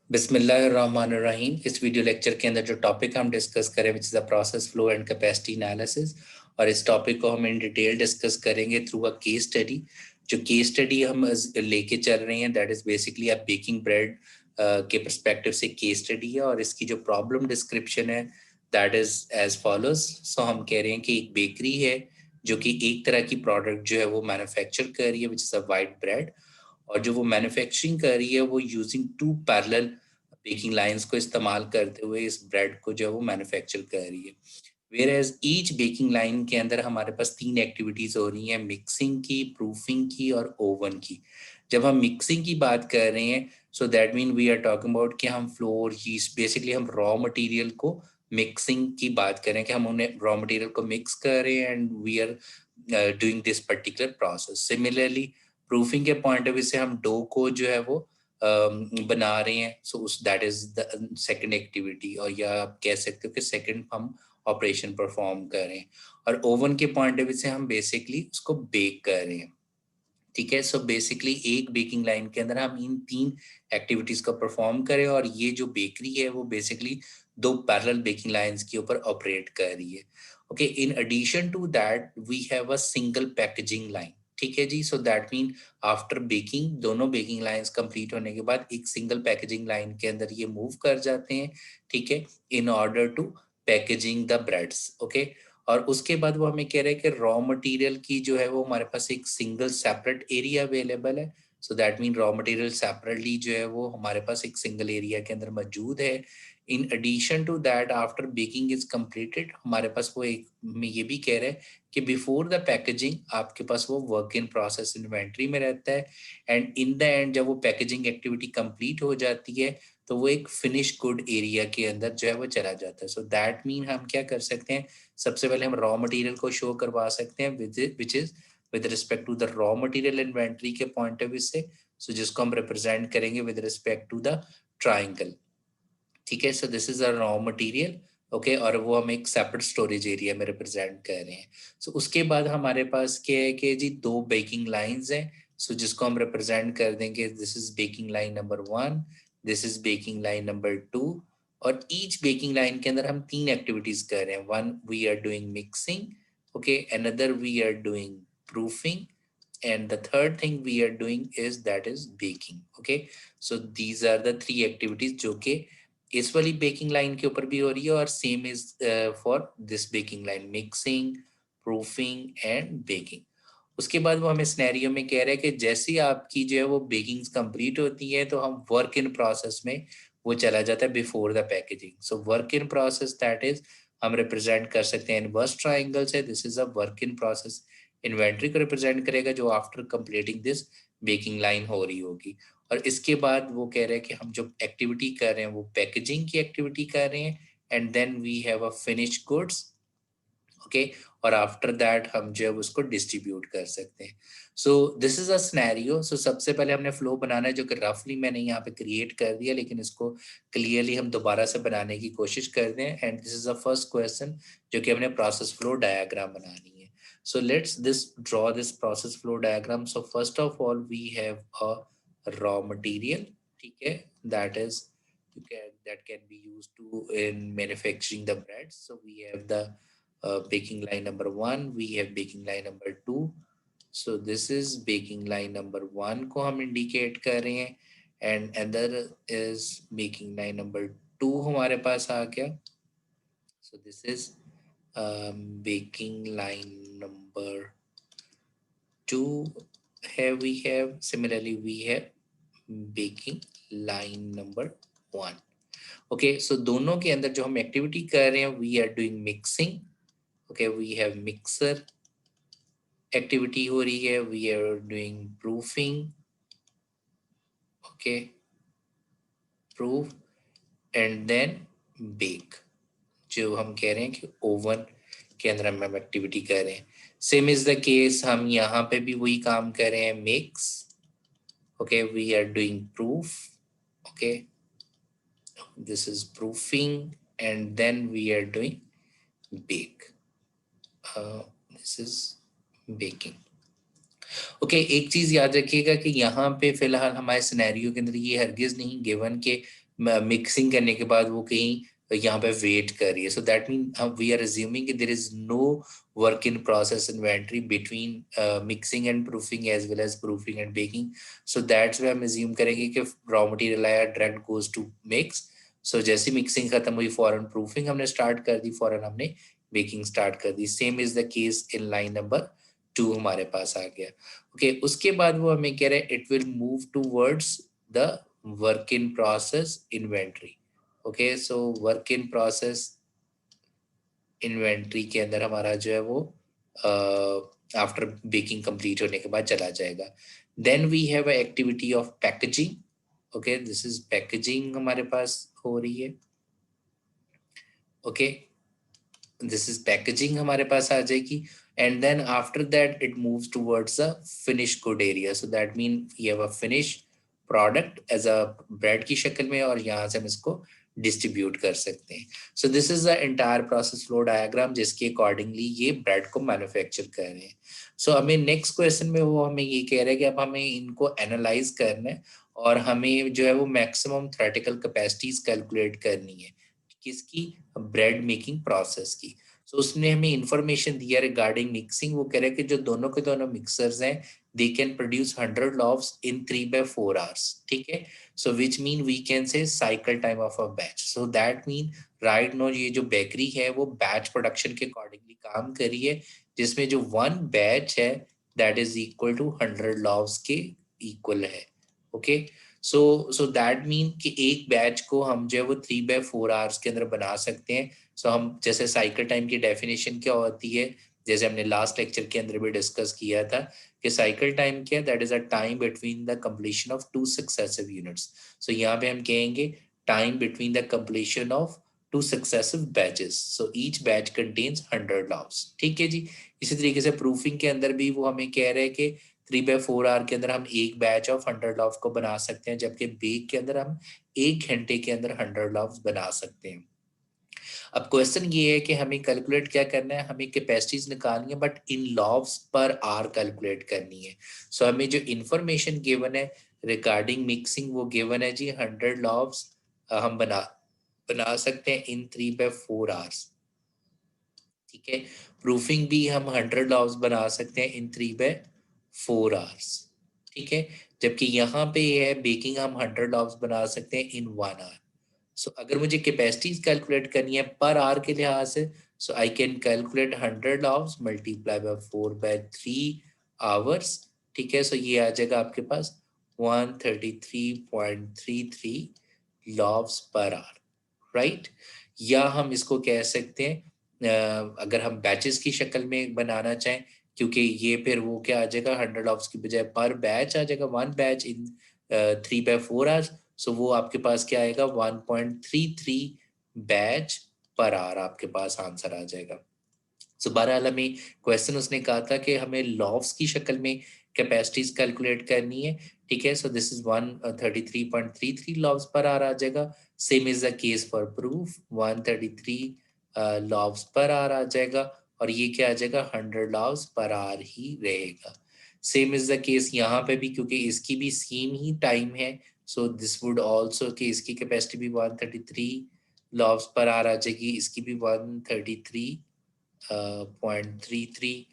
बिस्मिल्लाहिर्रहमानिर्रहीम। इस video lecture के अंदर जो टॉपिक हम डिस्कस करें which is the process flow and capacity analysis, और इस टॉपिक को हम इन डिटेल डिस्कस करेंगे थ्रू अ केस स्टडी। जो केस स्टडी हम लेके चल रहे हैं that is basically a baking bread के पर्सपेक्टिव से केस स्टडी है, और इसकी जो प्रॉब्लम डिस्क्रिप्शन है दैट इज़ एज फॉलोज। सो हम कह रहे हैं कि एक बेकरी है जो कि एक तरह की प्रोडक्ट जो है वो मैन्युफैक्चर कर रही है which is a white bread, और जो वो मैन्युफैक्चरिंग कर रही है वो using two parallel baking lines को इस्तेमाल करते हुए इस ब्रेड को जो है वो मैन्युफैक्चर कर रही है। Whereas each baking line के अंदर हमारे पास 3 एक्टिविटीज हो रही हैं, मिक्सिंग की, प्रूफिंग की और ओवन की। जब हम मिक्सिंग की बात कर रहे हैं so that mean we are talking about कि हम फ्लोर, यीस्ट, बेसिकली हम रॉ मटेरियल को मिक्सिंग की बात करें कि हम उन्हें रॉ मटेरियल को मिक्स कर रहे हैं and we are doing this particular process. Similarly proofing के पॉइंट ऑफ व्यू से हम डो को जो है वो बना रहे हैं, सो उस that is the second activity, और या आप कह सकते हो कि सेकंड हम ऑपरेशन परफॉर्म कर रहे हैं। और ओवन के पॉइंट ऑफ व्यू से हम बेसिकली उसको बेक कर रहे हैं। ठीक है, सो बेसिकली एक बेकिंग लाइन के अंदर हम इन 3 एक्टिविटीज को परफॉर्म करें, और ये जो बेकरी है वो बेसिकली 2 पैरेलल बेकिंग लाइंस के ऊपर ऑपरेट कर रही है। Okay, in addition to that we have a single packaging line. ठीक है जी, so that mean after baking दोनों बेकिंग लाइंस कंप्लीट होने के बाद एक सिंगल पैकेजिंग लाइन के अंदर ये मूव कर जाते हैं। ठीक है, in order to packaging the breads. Okay, और उसके बाद वो हमें कह रहे हैं कि रॉ मटेरियल की जो है वो हमारे पास एक सिंगल सेपरेट एरिया अवेलेबल है। So that mean raw material separately जो है वो हमारे पास एक सिंगल एरिया के अंदर मौजूद है। In addition to that after baking is completed हमारे पास वो एक में ये भी कह रहे हैं कि बिफोर द पैकेजिंग आपके पास वो वर्क इन प्रोसेस इन्वेंट्री में रहता है, एंड इन द एंड जब वो पैकेजिंग एक्टिविटी कंप्लीट हो जाती है तो वो एक फिनिश गुड एरिया के अंदर जो है वो चला जाता है। सो दैट मीन हम क्या कर सकते हैं, सबसे पहले हम रॉ मटेरियल को शो करवा सकते हैं which is with respect to the raw material inventory के पॉइंट ऑफ व्यू से, सो जिसको हम रिप्रेजेंट करेंगे with respect to the triangle. ठीक है, so this is a raw material. Okay, और वो हम एक सेपरेट स्टोरेज एरिया में रिप्रेजेंट कर रहे हैं। सो उसके बाद हमारे पास क्या है कि जी 2 बेकिंग लाइंस हैं, सो जिसको हम रिप्रेजेंट कर देंगे this is baking line number 1, this is baking line number 2, और ईच बेकिंग लाइन के अंदर हम 3 एक्टिविटीज कर रहे हैं। One we are doing mixing, okay, another we are doing proofing, and the third thing we are doing is that is baking. Okay, so these are the 3 activities जो कि इस वाली बेकिंग लाइन के ऊपर भी हो रही है, और same is for this baking line, mixing, proofing and baking. उसके बाद वो हमें सिनेरियो में कह रहे हैं कि जैसे ही आपकी जो है वो बेकिंग्स कंप्लीट होती है तो हम वर्क इन प्रोसेस में वो चला जाता है before the packaging. So work in process that is हम रिप्रेजेंट कर सकते हैं इनवर्स ट्राइंगल से। This is a work in process, inventory को रिप्रेजेंट करेगा जो after completing this baking line हो रही होगी। और इसके बाद वो कह रहे हैं कि हम जो एक्टिविटी कर रहे हैं वो पैकेजिंग की एक्टिविटी कर रहे हैं, and then we have a finish goods. Okay, और आफ्टर दैट हम जो है उसको डिस्ट्रीब्यूट कर सकते हैं। So this is a scenario. So सबसे पहले हमने फ्लो बनाना है जो कि रफली मैंने यहाँ पे क्रिएट कर दिया, लेकिन इसको क्लियरली हम दोबारा से बनाने की कोशिश कर दें। And this is a first question जो कि हमने प्रोसेस फ्लो डायग्राम बनानी है। So let's this draw this process flow diagram. So first of all we have a raw material. ठीक है, that is that can be used to in manufacturing the bread. So we have the baking line number 1, we have baking line number 2. So this is baking line number 1 को हम indicate कर रहे हैं, and another is baking line number 2 हमारे पास आ गया। So this is baking line number 2 here we have, similarly we have baking line number 1। Okay, so दोनों के अंदर जो हम एक्टिविटी कर रहे हैं we are doing mixing. Okay, we have mixer activity हो रही है, we are doing proofing. Okay, proof and then bake. जो हम कह रहे हैं कि ओवन के अंदर हम एक्टिविटी कर रहे हैं। सेम इज द केस, हम यहाँ पे भी वही काम कर रहे हैं, mix. Okay, we are doing proof. Okay, this is proofing, and then we are doing bake. This is baking. Okay, एक चीज याद रखिएगा कि यहाँ पे फिलहाल हमारे सिनेरियो के अंदर ये हरगिज नहीं गिवन के मिक्सिंग करने के बाद वो कहीं यहाँ पे वेट कर रही है. So that mean we are assuming there is no work in process inventory between mixing and proofing as well as proofing and baking. So that's way हम अज्यूम करेंगे कि रॉ मटेरियल आया direct goes to mix. So जैसी mixing खत्म हुई फॉरन proofing हमने start कर दी, फॉरन हमने बेकिंग स्टार्ट कर दी. Same is the case in line number 2 हमारे पास आ गया. ओके उसके बाद वो हमें कह रहे हैं it will move towards the work in process inventory. Okay so work in process inventory के अंदर हमारा जो है वो आफ्टर बेकिंग कंप्लीट होने के बाद चला जाएगा. Then we have activity of packaging. Okay this is packaging हमारे पास हो रही है. ओके दिस इज पैकेजिंग हमारे पास आ जाएगी. And then after that it moves towards a finish good area. So that mean we have a finish product as a bread की शक्ल में और यहाँ से हम इसको डिस्ट्रीब्यूट कर सकते हैं. So this is the entire process flow diagram जिसके अकॉर्डिंगली ये ब्रेड को मैन्युफैक्चर कर रहे हैं. सो हमें नेक्स्ट क्वेश्चन में वो हमें ये कह रहे हैं कि अब हमें इनको एनालाइज करना है और हमें जो है वो मैक्सिमम थ्योरेटिकल कैपेसिटीज कैलकुलेट करनी है. किसकी? ब्रेड मेकिंग प्रोसेस की. सो उसने हमें इंफॉर्मेशन दिया रिगार्डिंग मिक्सिंग. वो कह रहे हैं कि जो दोनों के दोनों मिक्सर्स हैं they can produce 100 loaves in 3/4 hours. ठीक है. So which mean we can say cycle time of a batch. So that mean right now ये जो बेकरी है वो बैच प्रोडक्शन के अकॉर्डिंगली काम कर रही है जिसमें जो वन बैच है that is equal to 100 loaves के इक्वल है. ओके सो दैट मीन कि एक बैच को हम जो है वो 3/4 आवर्स के अंदर बना सकते हैं. सो हम जैसे साइकिल टाइम की डेफिनेशन क्या होती है जैसे हमने लास्ट लेक्चर के अंदर भी डिस्कस किया था कि साइकिल टाइम क्या that is a time between the completion of 2 successive units. So यहाँ पे हम कहेंगे time between the completion of 2 successive batches. So each batch contains 100 loaves. ठीक है जी. इसी तरीके से प्रूफिंग के अंदर भी वो हमें कह रहे हैं कि 3/4 आवर के अंदर हम एक बैच ऑफ 100 लॉव्स को बना सकते हैं जबकि बेक के अंदर हम 1 घंटे के अंदर 100 लॉव्स बना सकते हैं. अब क्वेश्चन ये है कि हमें कैलकुलेट क्या करना है, हमें कैपेसिटीज निकालनी है बट इन लॉव्स पर आर कैलकुलेट करनी है. सो हमें जो इंफॉर्मेशन गिवन है रिगार्डिंग मिक्सिंग वो गिवन है जी 100 लॉव्स हम बना सकते हैं इन 3/4 आवर्स. ठीक है. प्रूफिंग भी हम 100 लॉव्स बना सकते हैं इन 3/4 आवर्स. ठीक है. जबकि यहाँ पे ये है बेकिंग हम 100 लॉव्स बना सकते हैं इन 1 आवर. सो अगर मुझे कैपेसिटीज कैलकुलेट करनी है पर आवर के लिहाज से so I can calculate 100 loaves multiply by 4/3 hours. ठीक है. सो ये आ जाएगा आपके पास 133.33 लॉव्स पर आवर. राइट. या हम इसको कह सकते हैं अगर हम बैचेस की शक्ल में बनाना चाहें क्योंकि ये फिर वो क्या आ जाएगा 100 लॉव्स की बजाय पर बैच आ जाएगा वन बैच इन 3/4 आवर्स. सो वो आपके पास क्या आएगा 1.33 बैच पर आवर आपके पास आंसर आ जाएगा. सो बहरहाल हमें क्वेश्चन उसने कहा था कि हमें लॉव्स की शक्ल में कैपेसिटीज कैलकुलेट करनी है. ठीक है. So this is 133.33 loaves per hour आ जाएगा. Same is the case for proof 133 loaves per hour आ जाएगा और ये क्या आ जाएगा 100 लॉव्स पर आवर ही रहेगा. सेम इज द केस यहाँ पे भी क्योंकि इसकी भी सेम ही टाइम है. सो दिस वुड आल्सो कि इसकी कैपेसिटी भी 133 लॉव्स पर आवर आ जाएगी, इसकी भी 133.33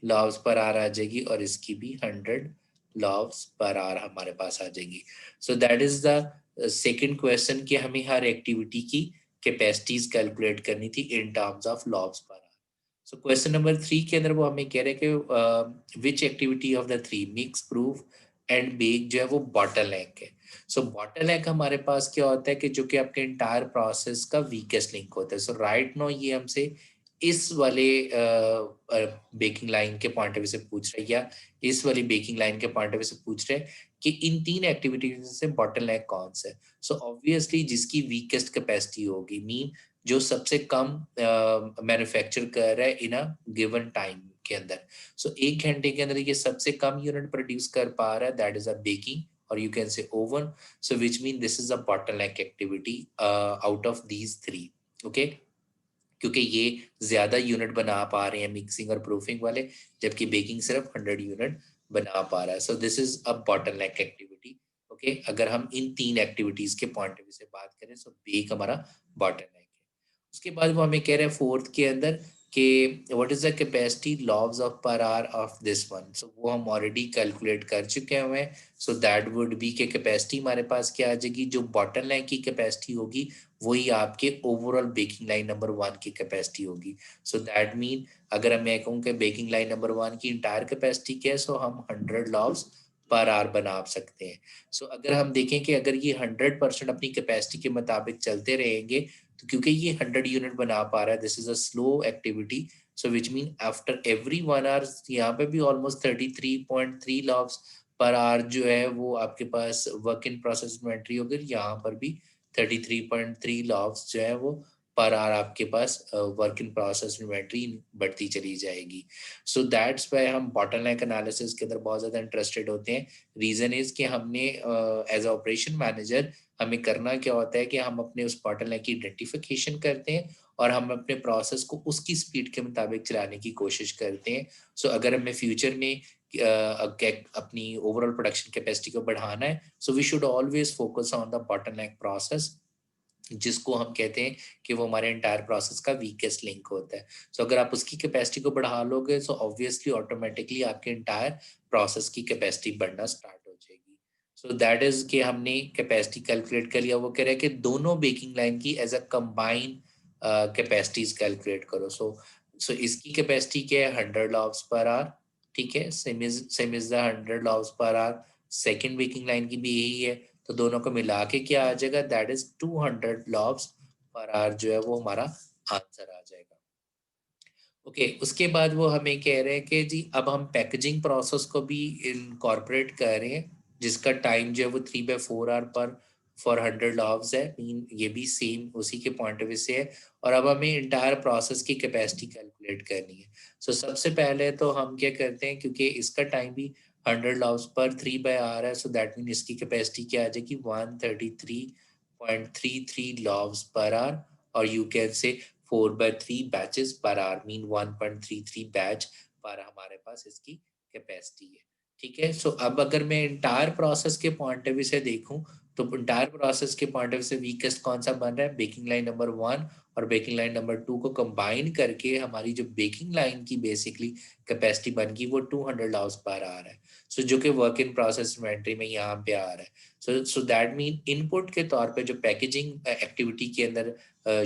लॉव्स पर आवर आ जाएगी और इसकी भी 100 लॉव्स पर आवर हमारे पास आ जाएगी. So that is the second question कि हमें हर एक्टिविटी की कैपेसिटीज कैलकुलेट करनी थी इन terms of लॉव्स per hour. So question number 3 के अंदर वो हमें कह रहे हैं कि which activity of the 3 mix proof and bake जो है वो बॉटलनेक है. सो बॉटलनेक हमारे पास क्या होता है कि जो कि आपके इंटायर प्रोसेस का वीकेस्ट लिंक होता है. सो राइट नो ये हमसे इस वाले बेकिंग लाइन के पॉइंट ऑफ व्यू से पूछ रहे हैं या इस वाली बेकिंग लाइन के पॉइंट ऑफ व्यू से पूछ रहे हैं कि इन 3 एक्टिविटीज से बॉटलनेक कौन सा है. सो ऑब्वियसली जिसकी वीकेस्ट कैपेसिटी होगी मीन जो सबसे कम मैन्युफैक्चर कर रहा है इन अ गिवन टाइम के अंदर. सो 1 घंटे के अंदर ये सबसे कम यूनिट प्रोड्यूस कर पा रहा है that is a baking or you can say oven. So which mean this is a bottleneck activity out of these 3. Okay. क्योंकि ये ज्यादा यूनिट बना पा रहे हैं मिक्सिंग और प्रूफिंग वाले जबकि बेकिंग सिर्फ 100 यूनिट बना पा रहा है. So this is a bottleneck activity. Okay, अगर हम इन 3 एक्टिविटीज के पॉइंट ऑफ व्यू से बात करें, सो बेक हमारा बॉटलनेक है। उसके बाद वो हमें कह रहे हैं फोर्थ के अंदर कि what is the capacity loss of per hour of this one, so वो हम ऑलरेडी कैलकुलेट कर चुके हैं। सो दैट वुड बी के कैपेसिटी हमारे पास क्या आ जाएगी, जो बॉटलनेक की कैपेसिटी होगी वही आपके ओवरऑल बेकिंग लाइन नंबर 1 की कैपेसिटी होगी। सो दैट मीन अगर मैं कहूँ कि बेकिंग लाइन नंबर 1 की इंटायर कैपेसिटी क्या है, सो हम 100 लॉव्स पर आवर बना सकते हैं। सो अगर हम देखें कि अगर ये 100% अपनी कैपेसिटी के मुताबिक चलते रहेंगे, तो क्योंकि ये 100 यूनिट बना पा रहा है, this is a slow activity, so which mean after every 1 hour यहाँ पे भी ऑलमोस्ट 33.3 लॉव्स पर आवर जो है वो आपके पास वर्क इन प्रोसेस इन्वेंट्री होगी। यहाँ पर भी 33.3 लॉव्स जो है वो पर आवर आपके पास वर्क इन प्रोसेस इन्वेंट्री बढ़ती चली जाएगी। सो दैट्स वाई हम बॉटलनेक एनालिसिस के अंदर बहुत ज़्यादा इंटरेस्टेड होते हैं। रीज़न इज़ कि हमने एज ऑपरेशन मैनेजर हमें करना क्या होता है कि हम अपने उस बॉटलनेक की आइडेंटिफिकेशन करते हैं और हम अपने प्रोसेस को उसकी स्पीड के मुताबिक चलाने की कोशिश करते हैं। सो अगर हमें फ्यूचर में अपनी ओवरऑल प्रोडक्शन कैपेसिटी को बढ़ाना है, so we should always focus on the bottleneck process, जिसको हम कहते हैं कि वो हमारे एंटायर प्रोसेस का वीकेस्ट लिंक होता है। सो अगर आप उसकी कैपेसिटी को बढ़ा लोगे, सो ऑब्वियसली ऑटोमेटिकली आपके एंटायर प्रोसेस की कैपेसिटी बढ़ना स्टार्ट हो जाएगी। सो दैट इज कि हमने कैपेसिटी कैलकुलेट कर लिया। वो कह रहे हैं कि दोनों बेकिंग लाइन की as a combine capacities calculate करो। सो इसकी कैपेसिटी क्या है, 100 लॉव्स पर आवर, ठीक है, same is the 100 लॉव्स per our. Second baking line की भी यही है, तो दोनों को मिला के क्या आ जाएगा, दैट इज 200 लॉव्स पर आवर जो है वो हमारा आंसर आ जाएगा। ओके, उसके बाद वो हमें कह रहे हैं कि जी अब हम पैकेजिंग प्रोसेस को भी इनकॉर्पोरेट कर रहे हैं, जिसका टाइम जो है वो 3/4 आवर पर फॉर 100 लॉव्स है। मीन ये भी सेम उसी के पॉइंट ऑफ व्यू से है। और अब हमें इंटायर प्रोसेस की कैपेसिटी कैलकुलेट करनी है। सो सबसे पहले तो हम क्या करते हैं, क्योंकि इसका टाइम भी 100 लॉव्स पर 3/r है, सो दैट मीन इसकी कैपेसिटी क्या आ जाएगी, 133.33 लॉव्स पर आवर। और यू कैन से 4/3 batches per hour, mean 1.33 batch पर हमारे पास इसकी कैपेसिटी है। ठीक है, सो अब अगर मैं इंटायर प्रोसेस के पॉइंट ऑफ व्यू से देखूं, तो इंटायर प्रोसेस के पॉइंट ऑफ व्यू से वीकेस्ट कौन सा बन रहा है, बेकिंग लाइन नंबर 1 और बेकिंग लाइन नंबर 2 को कंबाइन करके हमारी जो बेकिंग लाइन की बेसिकली कैपेसिटी बन गई वो 200 लॉव्स पर आवर है। सो जो कि वर्क इन प्रोसेस इन्वेंट्री में यहाँ पे आ रहा है। सो दैट मीन इनपुट के तौर पे जो पैकेजिंग एक्टिविटी के अंदर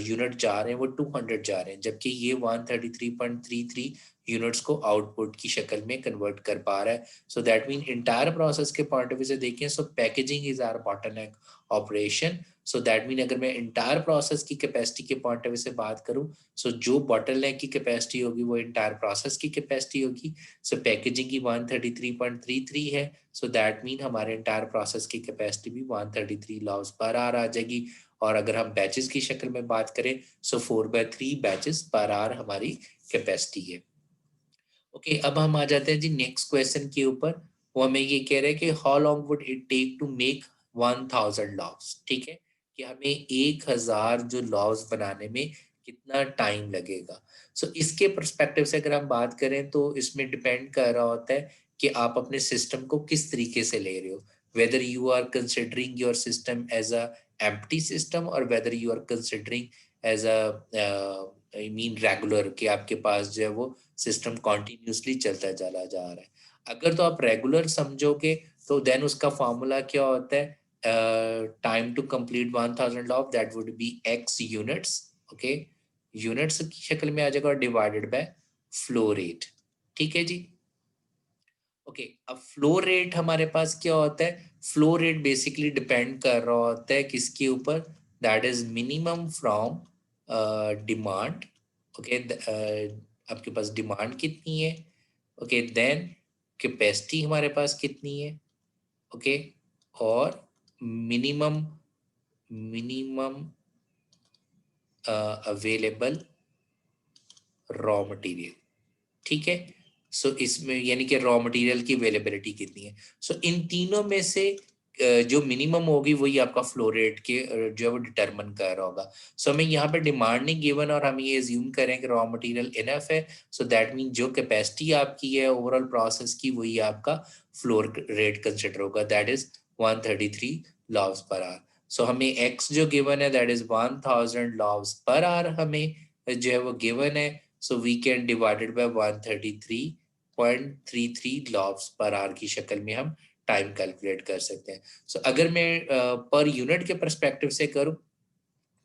यूनिट जा रहे हैं वो 200 जा रहे हैं, जबकि ये 133.33 यूनिट्स को आउटपुट की शक्ल में कन्वर्ट कर पा रहा है। So that mean entire process के पॉइंट ऑफ व्यू से देखें, so packaging is our bottleneck operation. So that mean अगर मैं इंटायर प्रोसेस की कैपेसिटी के पॉइंट ऑफ व्यू से बात करूं, सो जो बॉटलनेक की कैपेसिटी होगी वो इंटायर प्रोसेस की कैपेसिटी होगी। सो पैकेजिंग की 133.33 है, सो दैट मीन हमारे इंटायर प्रोसेस की कैपेसिटी भी 133 लॉव्स पर आवर आ जाएगी। और अगर हम बैचेस की शक्ल में बात करें, सो 4/3 बैचेस पर आवर हमारी कैपेसिटी है। ओके, अब हम आ जाते हैं जी नेक्स्ट क्वेश्चन के ऊपर। वो हमें ये कह रहे हैं कि how long would it take to make 1000 loaves. ठीक है, कि हमें 1000 जो लॉव्स बनाने में कितना टाइम लगेगा। सो इसके परस्पेक्टिव से अगर हम बात करें, तो इसमें डिपेंड कर रहा होता है कि आप अपने सिस्टम को किस तरीके से ले रहे हो, whether you are considering your system as a empty system और whether you are considering as a I mean regular, कि आपके पास जो है वो सिस्टम कॉन्टिन्यूसली चलता चला जा रहा है। अगर तो आप रेगुलर समझोगे, तो देन उसका फॉर्मूला क्या होता है, time to complete 1000 loaf, that would be x units. Okay, units की शक्ल में आ जाएगा, डिवाइडेड बाय फ्लो रेट। ठीक है जी। ओके, अब फ्लो रेट हमारे पास क्या होता है, फ्लो रेट बेसिकली डिपेंड कर रहा होता है किसके ऊपर, that is minimum from demand. Okay, आपके पास डिमांड कितनी है, ओके, देन कैपेसिटी हमारे पास कितनी है, ओके, और minimum minimum available raw material. ठीक है, सो इसमें यानी कि रॉ मटेरियल की अवेलेबिलिटी कितनी है। सो इन तीनों में से जो मिनिमम होगी वही आपका फ्लो रेट के जो है वो डिटरमिन कर रहा होगा। सो हमें यहाँ पे डिमांड नहीं गिवन और हम ये अज्यूम करें कि रॉ मटेरियल इनफ है, सो दैट मीन जो कैपेसिटी आपकी है ओवरऑल प्रोसेस की वही आपका फ्लो रेट कंसिडर होगा, that is 133 loaves per hour. सो हमें x जो गिवन है दैट इज 1000 लॉव्स पर आवर हमें जो है वो गिवन है। So we can divided by 133.33 loaves per hour की शक्ल में हम टाइम कैलकुलेट कर सकते हैं। सो अगर मैं पर यूनिट के परस्पेक्टिव से करूं,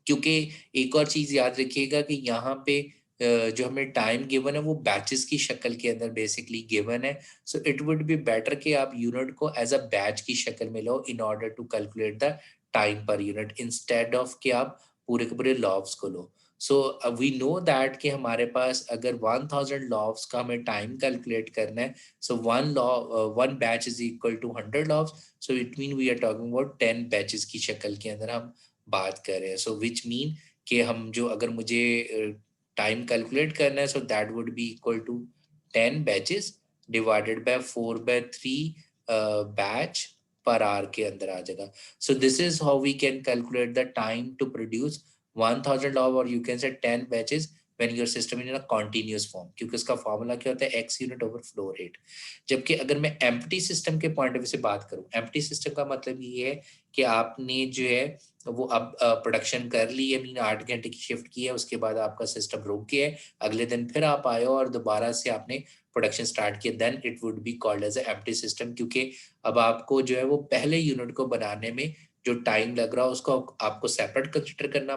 क्योंकि एक और चीज याद रखिएगा कि यहाँ पे जो हमें टाइम गिवन है वो बैचेस की शक्ल के अंदर बेसिकली गिवन है। So it would be better कि आप यूनिट को एज अ बैच की शक्ल में लो in order to calculate the time per unit, instead of कि आप पूरे के पूरे लॉव्स को लो। सो वी नो दैट कि हमारे पास अगर 1000 लॉव्स का हमें टाइम कैलकुलेट करना है, so one batch is equal to 100 loaves. So it mean we are talking about 10 batches की शक्ल के अंदर हम बात कर रहे हैं। सो विच मीन कि हम जो अगर मुझे टाइम कैलकुलेट करना है, so that would be equal to 10 batches divided by 4/3 batch per hour के अंदर आ जाएगा। So this is how we can calculate the time to produce 1000 loaf और you can say 10 batches when your system in a continuous form, क्योंकि उसका formula क्या होता है x unit over flow rate. जबकि अगर मैं एम्प्टी सिस्टम के पॉइंट ऑफ व्यू से बात करूं, एम्प्टी सिस्टम का मतलब ये है कि आपने जो है वो अब प्रोडक्शन कर ली है, मीन 8 घंटे की शिफ्ट की है, उसके बाद आपका सिस्टम रुक गया है, अगले दिन फिर आप आए हो और दोबारा से आपने प्रोडक्शन स्टार्ट किया, then it would be called as empty system. क्योंकि अब आपको जो है वो पहले यूनिट को बनाने में जो टाइम लग रहा है उसको आपको सेपरेट कंसिडर करना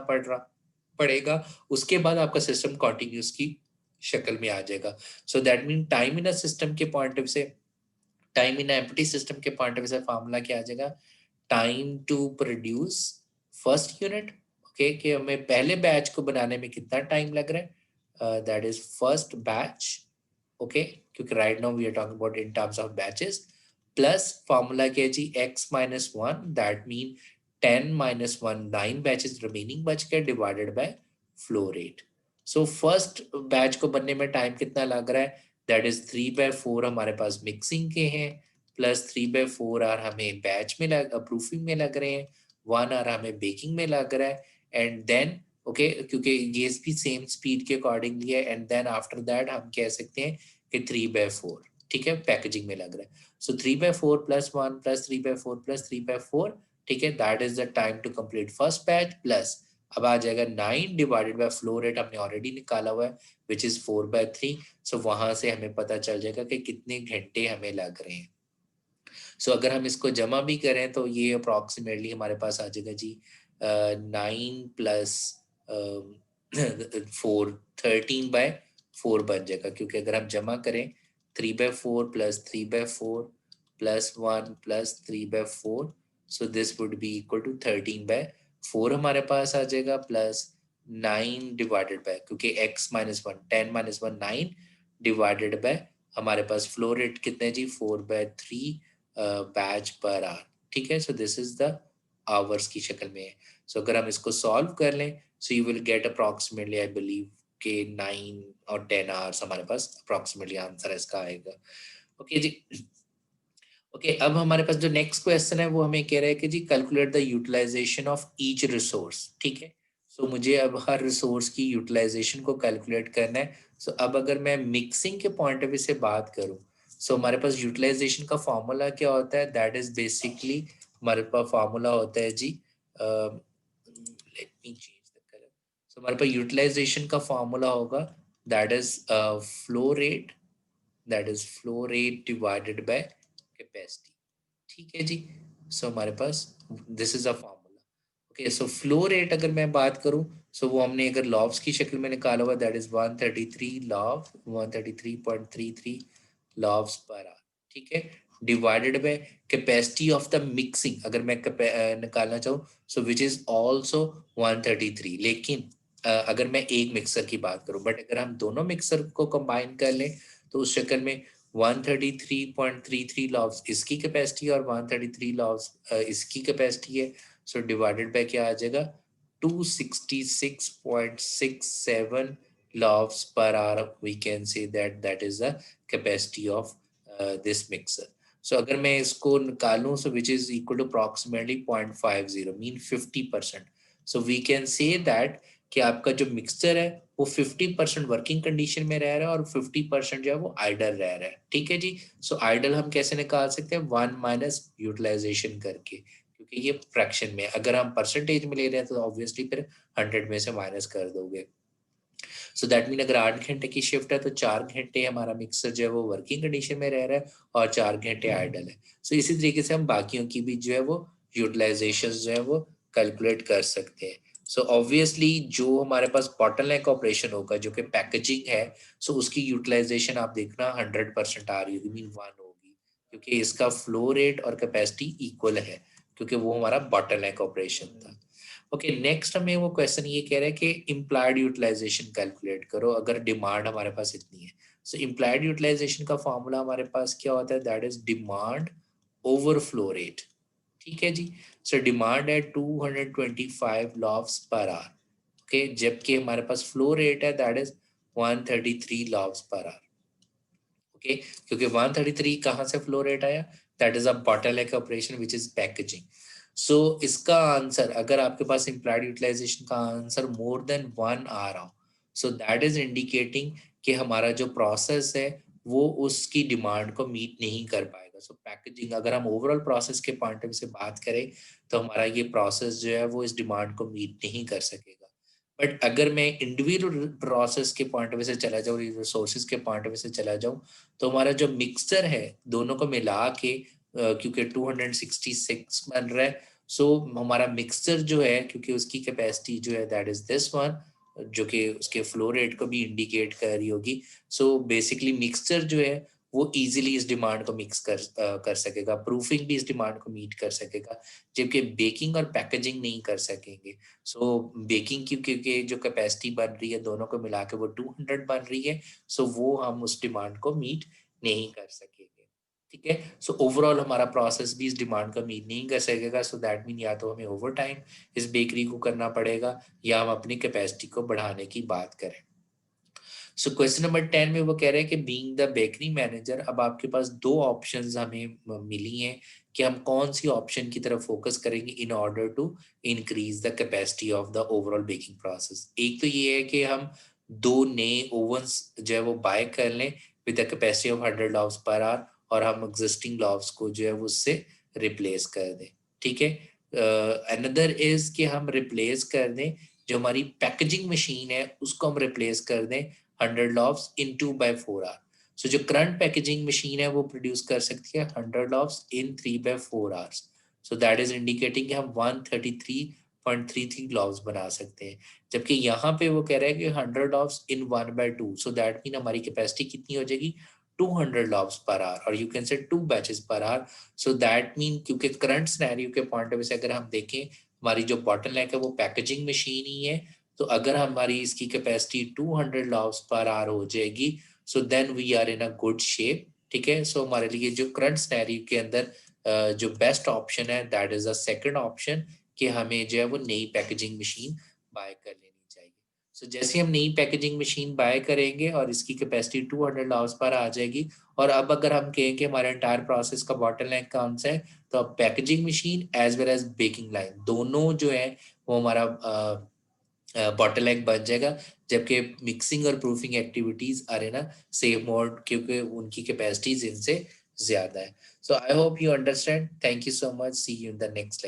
पड़ेगा, उसके बाद आपका सिस्टम कॉन्टिन्यूस की शक्ल में आ जाएगा। So that mean time in a system के पॉइंट ऑफ से, टाइम इन एम्प्टी सिस्टम के पॉइंट ऑफ से फार्मूला क्या आ जाएगा, time to produce first unit. Okay, कि हमें पहले बैच को बनाने में कितना टाइम लग रहा है, that is first batch. Okay, क्योंकि right now we are talking about in terms of batches, plus formula क्या है जी, x-1, that mean 10-1 9 batches remaining बच के divided by flow rate. So first batch को बनने में टाइम कितना लग रहा है, दैट इज 3/4 हमारे पास मिक्सिंग के हैं, प्लस 3/4 आर हमें बैच में प्रूफिंग में लग रहे हैं, 1 आर हमें बेकिंग में लग रहा है, एंड देन ओके क्योंकि ये भी सेम स्पीड के अकॉर्डिंगली है, एंड देन आफ्टर दैट हम कह सकते हैं कि 3/4 ठीक है पैकेजिंग में लग रहा है। सो 3/4 प्लस 1 प्लस 3/4 प्लस 3/4, ठीक है, that is the time to complete first batch, plus अब आ जाएगा 9 डिवाइडेड बाय फ्लो रेट हमने ऑलरेडी निकाला हुआ है विच इज 4/3। सो वहां से हमें पता चल जाएगा कि कितने घंटे हमें लग रहे हैं। सो अगर हम इसको जमा भी करें तो ये अप्रॉक्सीमेटली हमारे पास आ जाएगा जी 9 प्लस 4 13/4 बन जाएगा, क्योंकि अगर हम जमा करें 3/4 plus 3/4 plus 1 plus 3/4, so this would be equal to 13/4 हमारे पास आ जाएगा, प्लस 9 डिवाइडेड बाय, क्योंकि x-1 10-1 9 डिवाइडेड बाय हमारे पास फ्लो रेट कितने जी 4/3 बैच पर आवर, ठीक है। So this is the hours की शक्ल में है। सो अगर हम इसको सॉल्व कर लें, so you will get approximately I believe के 9 और 10 आवर्स हमारे पास अप्रॉक्सीमेटली आंसर इसका आएगा। ओके जी। ओके, अब हमारे पास जो नेक्स्ट क्वेश्चन है वो हमें कह रहा है कि जी calculate the utilisation of each resource, ठीक है। सो मुझे अब हर रिसोर्स की यूटिलाइजेशन को कैलकुलेट करना है। सो अब अगर मैं मिक्सिंग के पॉइंट ऑफ व्यू से बात करूं, सो हमारे पास यूटिलाइजेशन का फॉर्मूला क्या होता है, दैट इज बेसिकली हमारे पास फॉर्मूला होता है जी, let me change the colour. So हमारे पास यूटिलाइजेशन का फॉर्मूला होगा that is flow rate, that is flow rate divided by capacity, ठीक है जी। सो हमारे पास this is a formula. Okay, so flow rate अगर मैं बात करूं, सो वो हमने अगर लॉव्स की शक्ल में निकाला हुआ, that is 133 low 133.33 loaves per our, ठीक है, divided by capacity of the mixing अगर मैं निकालना चाहूँ, सो विच इज आल्सो 133। लेकिन अगर मैं एक मिक्सर की बात करूं, बट अगर हम दोनों मिक्सर को कंबाइन कर लें तो उस शक्ल में 133.33 लॉव्स इसकी कैपेसिटी और 133 लॉव्स इसकी कैपेसिटी है। सो डिवाइडेड बाय क्या आ जाएगा, 266.67 loaves per hour, we can say that is the capacity of this mixer. So अगर मैं इसको निकालूं, so which is equal to approximately 0.50 mean 50%। So we can say that कि आपका जो मिक्सचर है वो 50% वर्किंग कंडीशन में रह रहा है और 50% जो है वो आइडल रह रहा है, ठीक है जी। सो आइडल हम कैसे निकाल सकते हैं, 1 माइनस यूटिलाइजेशन करके, क्योंकि ये फ्रैक्शन में, अगर हम परसेंटेज में ले रहे हैं तो ऑब्वियसली फिर 100 में से माइनस कर दोगे। सो दैट मीन अगर 8 घंटे की शिफ्ट है तो 4 घंटे हमारा मिक्सर जो है वो वर्किंग कंडीशन में रह रहा है और 4 घंटे आइडल है। सो इसी तरीके से हम बाकियों की भी जो है वो यूटिलाइजेशन जो है वो कैलकुलेट कर सकते हैं। सो ऑब्वियसली जो हमारे पास बॉटलनेक ऑपरेशन होगा जो कि पैकेजिंग है, सो उसकी यूटिलाइजेशन आप देखना 100% आ रही होगी, मीन 1 होगी, क्योंकि इसका फ्लो रेट और कैपेसिटी इक्वल है, क्योंकि वो हमारा बॉटलनेक ऑपरेशन था। ओके, नेक्स्ट हमें वो क्वेश्चन ये कह रहा है कि इम्प्लाइड यूटिलाइजेशन कैलकुलेट करो अगर डिमांड हमारे पास इतनी है। सो इम्प्लाइड यूटिलाइजेशन का फॉर्मूला हमारे पास क्या होता है, that is demand over flow rate, ठीक है जी। सो डिमांड है 225 लॉफ्स पर आवर, ओके, जबकि हमारे पास फ्लो रेट है that is 133 loaves per hour, okay, क्योंकि 133 कहाँ से फ्लो रेट आया, that is a bottleneck operation which is packaging. So इसका आंसर, अगर आपके पास इम्प्लाइड यूटिलाइजेशन का आंसर मोर देन 1 आ रहा हो, सो दैट इज इंडिकेटिंग कि हमारा जो प्रोसेस है वो उसकी डिमांड को मीट नहीं कर पाएगा। सो पैकेजिंग, अगर हम ओवरऑल प्रोसेस के पॉइंट ऑफ व्यू से बात करें तो हमारा ये प्रोसेस जो है वो इस डिमांड को मीट नहीं कर सकेगा। बट अगर मैं इंडिविजुअल प्रोसेस के पॉइंट ऑफ व्यू से चला जाऊँ, रिसोर्सेज के पॉइंट ऑफ व्यू से चला जाऊँ, तो हमारा जो मिक्सचर है दोनों को मिला के क्योंकि 266 बन रहा है, सो हमारा मिक्सचर जो है क्योंकि उसकी कैपेसिटी जो है दैट इज दिस वन, जो कि उसके फ्लो रेट को भी इंडिकेट कर रही होगी। सो बेसिकली मिक्सचर जो है वो इजीली इस डिमांड को मिक्स कर सकेगा, प्रूफिंग भी इस डिमांड को मीट कर सकेगा, जबकि बेकिंग और पैकेजिंग नहीं कर सकेंगे। सो बेकिंग की क्योंकि जो कैपेसिटी बन रही है दोनों को मिला के वो 200 बन रही है, सो वो हम उस डिमांड को मीट नहीं कर सकेंगे, ठीक है। सो ओवरऑल हमारा प्रोसेस भी इस डिमांड को मीट नहीं कर सकेगा। सो दैट मीन या तो हमें ओवर टाइम इस बेकरी को करना पड़ेगा या हम अपनी कैपेसिटी को बढ़ाने की बात करें। सो क्वेश्चन नंबर 10 में वो कह रहे हैं कि बीइंग द बेकरी मैनेजर, अब आपके पास दो ऑप्शंस हमें मिली हैं कि हम कौन सी ऑप्शन की तरफ फोकस करेंगे in order to increase the capacity of the overall baking process. एक तो ये है कि हम दो नए ओवंस जो है वो बाय कर लें with the capacity of 100 laughs per our और हम एग्जिस्टिंग लॉफ्स को जो है वो उससे रिप्लेस कर दें, ठीक है। अनदर इज कि हम रिप्लेस कर दें जो हमारी पैकेजिंग मशीन है उसको हम रिप्लेस कर दें 100 लॉफ्स इन 2/4 आवर। सो जो करंट पैकेजिंग मशीन है वो प्रोड्यूस कर सकती है 100 laughs in 3/4 hours. So that is indicating कि हम 133.33 लॉफ्स बना सकते हैं, जबकि यहाँ पे वो कह रहा है कि 100 laughs in 1/2। So that mean हमारी कैपेसिटी कितनी हो जाएगी, 200 लॉफ्स पर आवर, और यू कैन से 2 बैचेस पर आवर। सो दैट मीन क्योंकि करंट सिनेरियो के पॉइंट ऑफ व्यू से अगर हम देखें हमारी जो बॉटलनेक है वो पैकेजिंग मशीन ही है, तो अगर हमारी इसकी कैपेसिटी 200 लॉफ्स पर आवर हो जाएगी, so then we are in a good shape, ठीक है। सो हमारे लिए जो करंट सिनेरियो के अंदर जो बेस्ट ऑप्शन है that is a second option, कि हमें जो है वो नई पैकेजिंग मशीन बाय कर लेनी चाहिए। सो जैसे हम नई पैकेजिंग मशीन बाय करेंगे और इसकी कैपेसिटी 200 लॉफ्स पर आ जाएगी, और अब अगर हम कहें कि हमारे एंटायर प्रोसेस का बॉटलनेक कौन सा है, तो अब packaging machine as well as baking line दोनों जो है वो हमारा बॉटलनेक बन जाएगा, जबकि मिक्सिंग और proofing activities are in a same mode क्योंकि उनकी कैपेसिटीज इनसे ज्यादा है। So I hope you understand. Thank you so much, see you in the next.